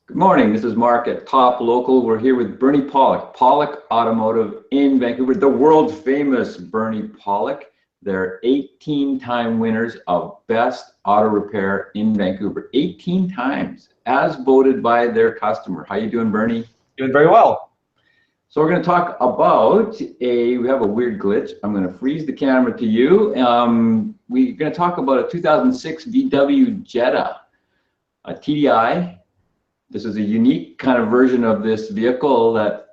Good morning, this is Mark at Top Local. We're here with Bernie Pawlik, Pawlik Automotive in Vancouver, the world famous Bernie Pawlik. They're 18-time winners of Best Auto Repair in Vancouver. 18 times, as voted by their customer. How you doing, Bernie? Doing very well. So we're going to talk about we have a weird glitch. I'm going to freeze the camera to you. We're going to talk about a 2006 VW Jetta, a TDI. This is a unique kind of version of this vehicle that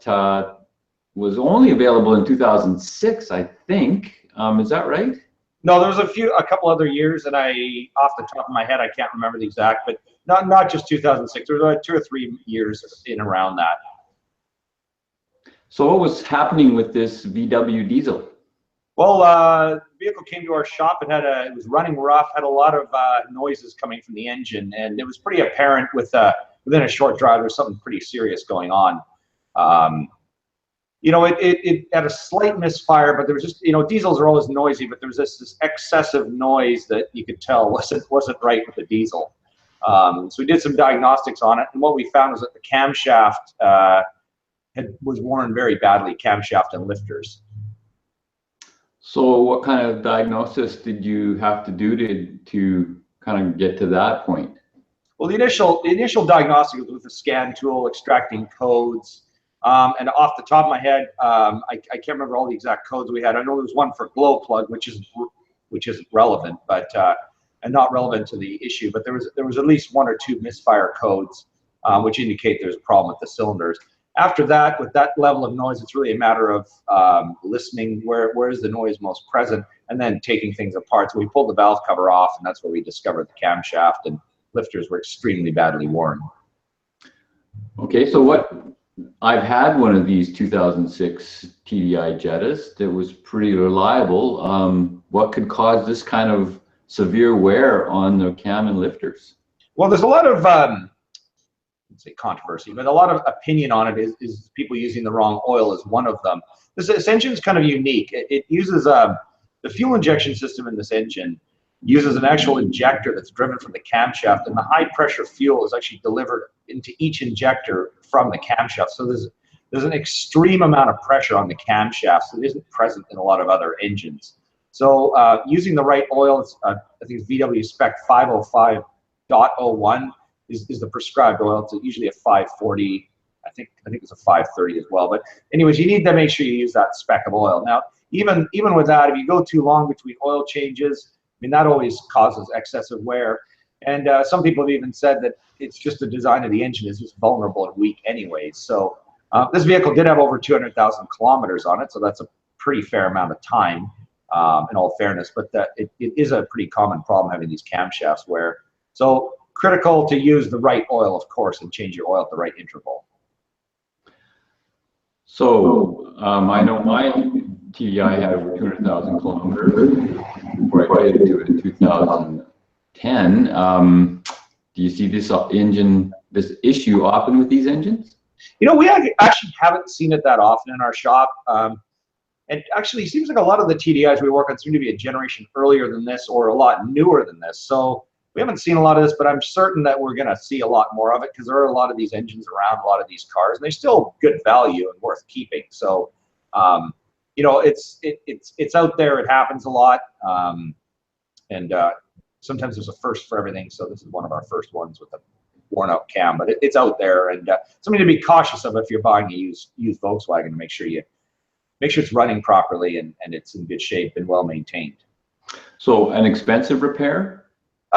was only available in 2006, I think. Is that right? No, there was a couple other years, and off the top of my head, I can't remember the exact, but not just 2006. There was like 2 or 3 years in around that. So what was happening with this VW diesel? Well, the vehicle came to our shop and it was running rough, had a lot of noises coming from the engine, and it was pretty apparent within a short drive there was something pretty serious going on. It had a slight misfire, but there was just, diesels are always noisy, but there was this excessive noise that you could tell wasn't right with the diesel. So we did some diagnostics on it, and what we found was that the camshaft was worn very badly, camshaft and lifters. So what kind of diagnosis did you have to do to kind of get to that point? Well, the initial diagnostic was with a scan tool, extracting codes. And off the top of my head, I can't remember all the exact codes we had. I know there was one for glow plug, which is relevant, but and not relevant to the issue. But there was at least 1 or 2 misfire codes, which indicate there's a problem with the cylinders. After that, with that level of noise, it's really a matter of listening where is the noise most present, and then taking things apart. So we pulled the valve cover off, and that's where we discovered the camshaft and lifters were extremely badly worn. Okay, so I've had one of these 2006 TDI Jettas that was pretty reliable. What could cause this kind of severe wear on the cam and lifters? Well, there's a lot of say controversy, but a lot of opinion on it is people using the wrong oil is one of them. This engine is kind of unique. It uses the fuel injection system in this engine uses an actual injector that's driven from the camshaft, and the high pressure fuel is actually delivered into each injector from the camshaft. So there's an extreme amount of pressure on the camshaft that isn't present in a lot of other engines. So using the right oil, I think it's VW spec 505.01 is the prescribed oil. It's usually a 540. I think it's a 530 as well. But anyways, you need to make sure you use that spec of oil. Now, even with that, if you go too long between oil changes, I mean, that always causes excessive wear. And some people have even said that it's just the design of the engine is just vulnerable and weak anyways. So this vehicle did have over 200,000 kilometers on it, so that's a pretty fair amount of time, in all fairness. But it is a pretty common problem having these camshafts wear. So critical to use the right oil, of course, and change your oil at the right interval. So I know my TDI had over 200,000 kilometers before I traded to it in 2010. Do you see this issue often with these engines? We actually haven't seen it that often in our shop. And actually, it seems like a lot of the TDIs we work on seem to be a generation earlier than this or a lot newer than this. So we haven't seen a lot of this, but I'm certain that we're going to see a lot more of it because there are a lot of these engines around, a lot of these cars, and they're still good value and worth keeping. So, it's out there. It happens a lot, and sometimes there's a first for everything. So this is one of our first ones with a worn-out cam, but it's out there, and something to be cautious of if you're buying a used Volkswagen to make sure it's running properly and it's in good shape and well maintained. So an expensive repair?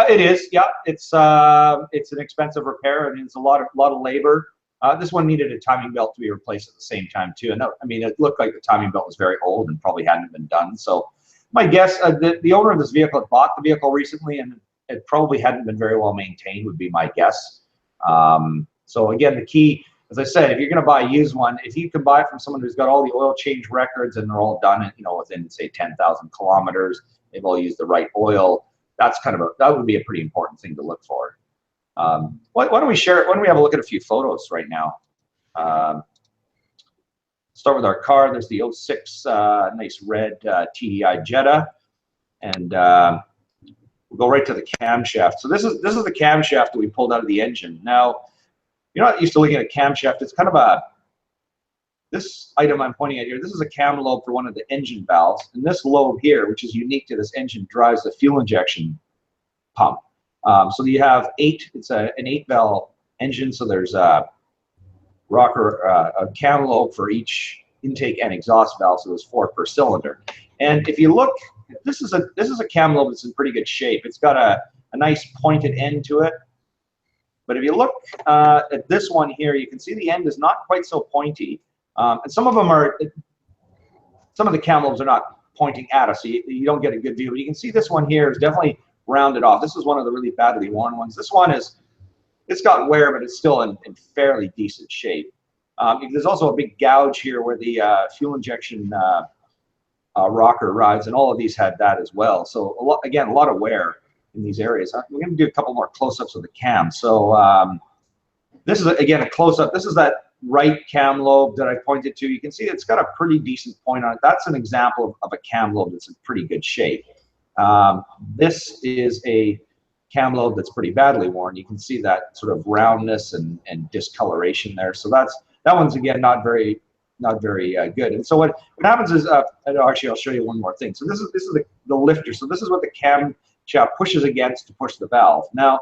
It is, yeah. It's an expensive repair, and it's a lot of labor. This one needed a timing belt to be replaced at the same time too, and I mean, it looked like the timing belt was very old and probably hadn't been done. So my guess, the owner of this vehicle had bought the vehicle recently, and it probably hadn't been very well maintained, would be my guess. So again, the key, as I said, if you're going to buy a used one, if you can buy it from someone who's got all the oil change records and they're all done, within say 10,000 kilometers, they've all used the right oil. That would be a pretty important thing to look for. Why don't we share it? Why don't we have a look at a few photos right now? Start with our car. There's the 06 nice red TDI Jetta, and we'll go right to the camshaft. So this is the camshaft that we pulled out of the engine. Now, you're not used to looking at a camshaft. It's kind of a, this item I'm pointing at here, this is a cam lobe for one of the engine valves, and this lobe here, which is unique to this engine, drives the fuel injection pump. So you have it's an 8-valve engine, so there's a rocker, a cam lobe for each intake and exhaust valve, so there's 4 per cylinder. And if you look, this is a cam lobe that's in pretty good shape. It's got a nice pointed end to it. But if you look at this one here, you can see the end is not quite so pointy. And some of the cam lobes are not pointing at us, so you don't get a good view. But you can see this one here is definitely rounded off. This is one of the really badly worn ones. This one it's got wear, but it's still in fairly decent shape. There's also a big gouge here where the fuel injection rocker rides, and all of these had that as well. So a lot of wear in these areas. We're going to do a couple more close-ups of the cam. So this is, again, a close-up. This is that right cam lobe that I pointed to. You can see it's got a pretty decent point on it. That's an example of a cam lobe that's in pretty good shape. This is a cam lobe that's pretty badly worn. You can see that sort of roundness and discoloration there. So that one's, again, not very good. And so what happens is, actually, I'll show you one more thing. So this is the lifter. So this is what the camshaft pushes against to push the valve. Now,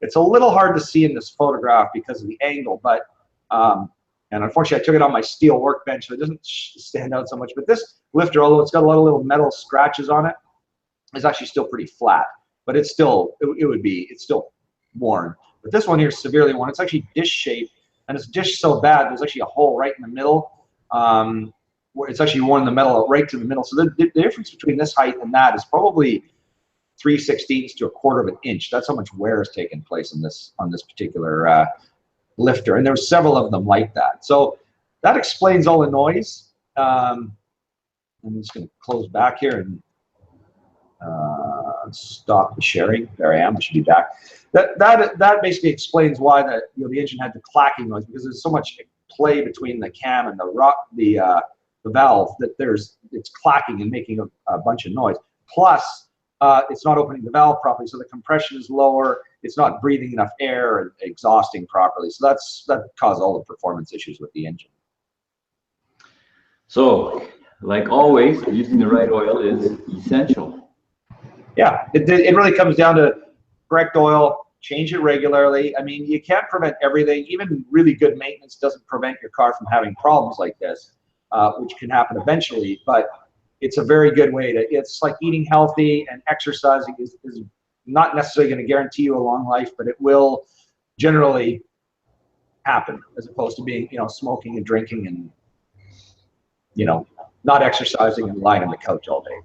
it's a little hard to see in this photograph because of the angle, but and unfortunately, I took it on my steel workbench, so it doesn't stand out so much. But this lifter, although it's got a lot of little metal scratches on it, is actually still pretty flat. But it's still, it's still worn. But this one here is severely worn. It's actually dish-shaped, and it's dished so bad, there's actually a hole right in the middle, where it's actually worn the metal right to the middle. So the difference between this height and that is probably 3/16 to 1/4 of an inch. That's how much wear has taken place on this particular lifter, and there's several of them like that. So that explains all the noise. I'm just going to close back here and stop the sharing. There I am. I should be back. That basically explains why the engine had the clacking noise, because there's so much play between the cam and the valve that it's clacking and making a bunch of noise. Plus, it's not opening the valve properly, so the compression is lower. It's not breathing enough air and exhausting properly. So that caused all the performance issues with the engine. So, like always, using the right oil is essential. Yeah, it really comes down to correct oil, change it regularly. I mean, you can't prevent everything. Even really good maintenance doesn't prevent your car from having problems like this, which can happen eventually. But it's a very good way to, it's like eating healthy, and exercising is not necessarily going to guarantee you a long life, but it will generally happen, as opposed to being, smoking and drinking and, not exercising and lying on the couch all day.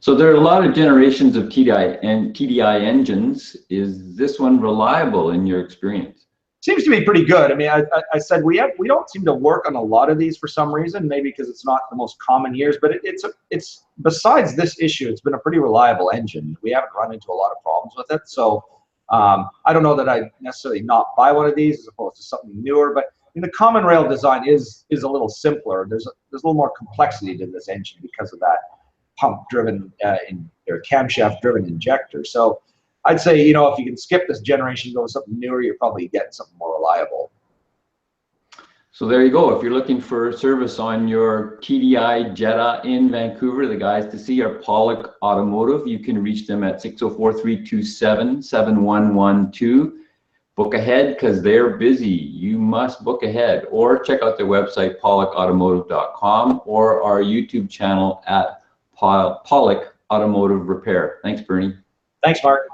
So there are a lot of generations of TDI engines. Is this one reliable in your experience? Seems to be pretty good. I mean, I said we don't seem to work on a lot of these for some reason, maybe because it's not the most common years, but it's besides this issue, it's been a pretty reliable engine. We haven't run into a lot of problems with it. So I don't know that I'd necessarily not buy one of these as opposed to something newer, but the common rail design is a little simpler. There's a little more complexity to this engine because of that pump-driven or camshaft-driven injector. So I'd say, if you can skip this generation and go with something newer, you're probably getting something more reliable. So there you go. If you're looking for service on your TDI Jetta in Vancouver, the guys to see are Pawlik Automotive. You can reach them at 604-327-7112. Book ahead because they're busy. You must book ahead, or check out their website, pawlikautomotive.com, or our YouTube channel at Pawlik Automotive Repair. Thanks, Bernie. Thanks, Mark.